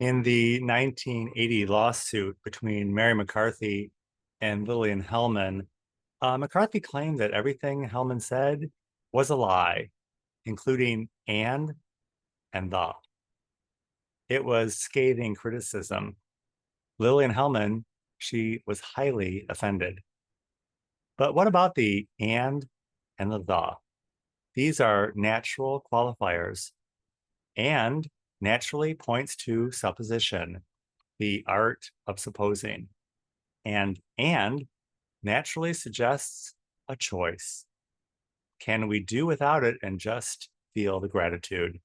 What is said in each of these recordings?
In the 1980 lawsuit between Mary McCarthy and Lillian Hellman, McCarthy claimed that everything Hellman said was a lie, including and the. It was scathing criticism. Lillian Hellman, she was highly offended. But what about the and the? These are natural qualifiers. And naturally points to supposition, the art of supposing. And naturally suggests a choice. Can we do without it and just feel the gratitude?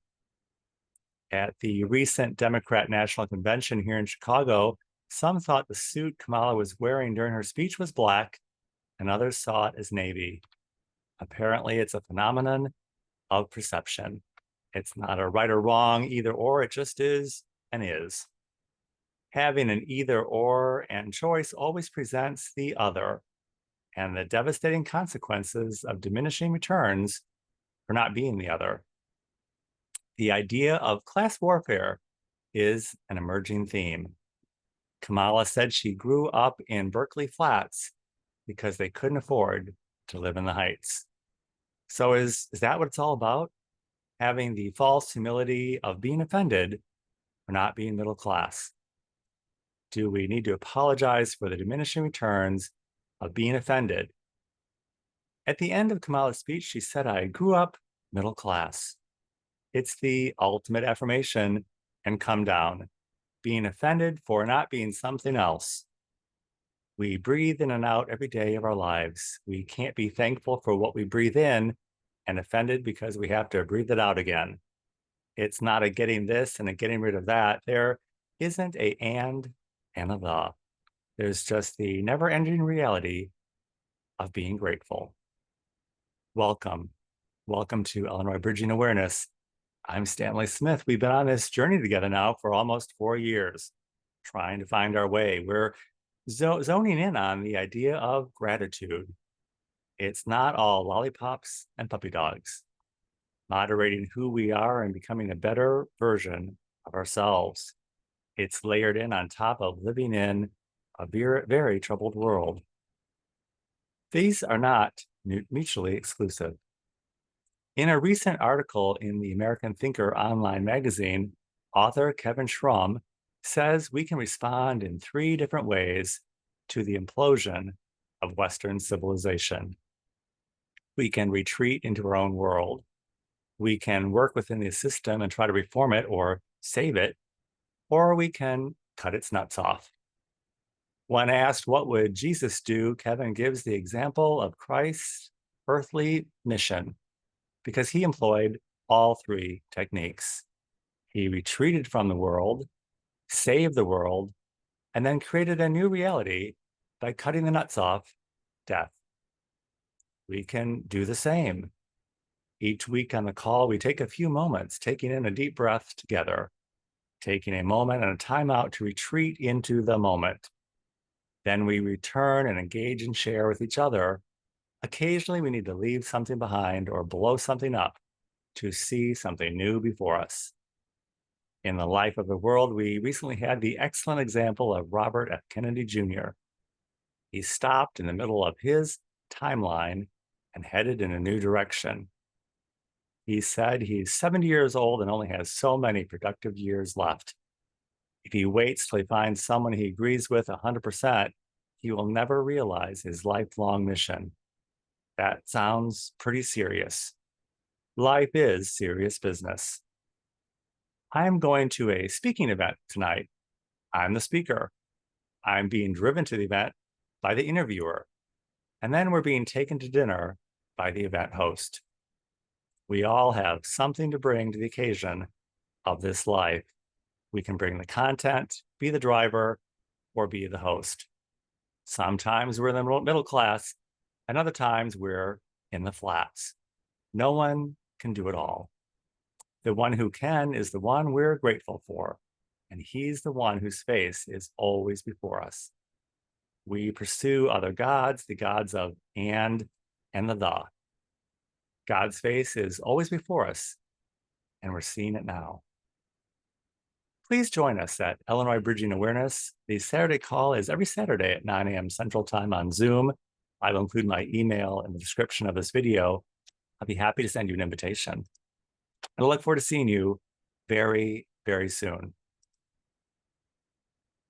At the recent Democrat National Convention here in Chicago, some thought the suit Kamala was wearing during her speech was black, and others saw it as navy. Apparently, it's a phenomenon of perception. It's not a right or wrong, either or, it just is and is. Having an either or and choice always presents the other and the devastating consequences of diminishing returns for not being the other. The idea of class warfare is an emerging theme. Kamala said she grew up in Berkeley Flats because they couldn't afford to live in the Heights. So is that what it's all about? Having the false humility of being offended for not being middle class? Do we need to apologize for the diminishing returns of being offended? At the end of Kamala's speech, she said, I grew up middle class. It's the ultimate affirmation and come down, being offended for not being something else. We breathe in and out every day of our lives. We can't be thankful for what we breathe in and offended because we have to breathe it out again. It's not a getting this and a getting rid of that. There isn't a and a the. There's just the never-ending reality of being grateful. Welcome. Welcome to Illinois Bridging Awareness. I'm Stanley Smith. We've been on this journey together now for almost 4 years, trying to find our way. We're zoning in on the idea of gratitude. It's not all lollipops and puppy dogs. Moderating who we are and becoming a better version of ourselves. It's layered in on top of living in a very, very troubled world. These are not mutually exclusive. In a recent article in the American Thinker online magazine, author Kevin Schrum says we can respond in 3 different ways to the implosion of Western civilization. We can retreat into our own world. We can work within the system and try to reform it or save it, or we can cut its nuts off. When asked what would Jesus do, Kevin gives the example of Christ's earthly mission because he employed all 3 techniques. He retreated from the world, saved the world, and then created a new reality by cutting the nuts off, death. We can do the same. Each week on the call, we take a few moments, taking in a deep breath together, taking a moment and a time out to retreat into the moment. Then we return and engage and share with each other. Occasionally, we need to leave something behind or blow something up to see something new before us. In the life of the world, we recently had the excellent example of Robert F. Kennedy Jr. He stopped in the middle of his timeline and headed in a new direction. He said he's 70 years old and only has so many productive years left. If he waits till he finds someone he agrees with 100%, he will never realize his lifelong mission. That sounds pretty serious. Life is serious business. I'm going to a speaking event tonight. I'm the speaker. I'm being driven to the event by the interviewer. And then we're being taken to dinner by the event host. We all have something to bring to the occasion of this life. We can bring the content, be the driver, or be the host. Sometimes we're in the middle class, and other times we're in the flats. No one can do it all. The one who can is the one we're grateful for, and he's the one whose face is always before us. We pursue other gods, the gods of and the. God's face is always before us, and we're seeing it now. please join us at Illinois Bridging Awareness. The Saturday call is every Saturday at 9 a.m. Central Time on Zoom. I will include my email in the description of this video. I'll be happy to send you an invitation. I look forward to seeing you very, very soon.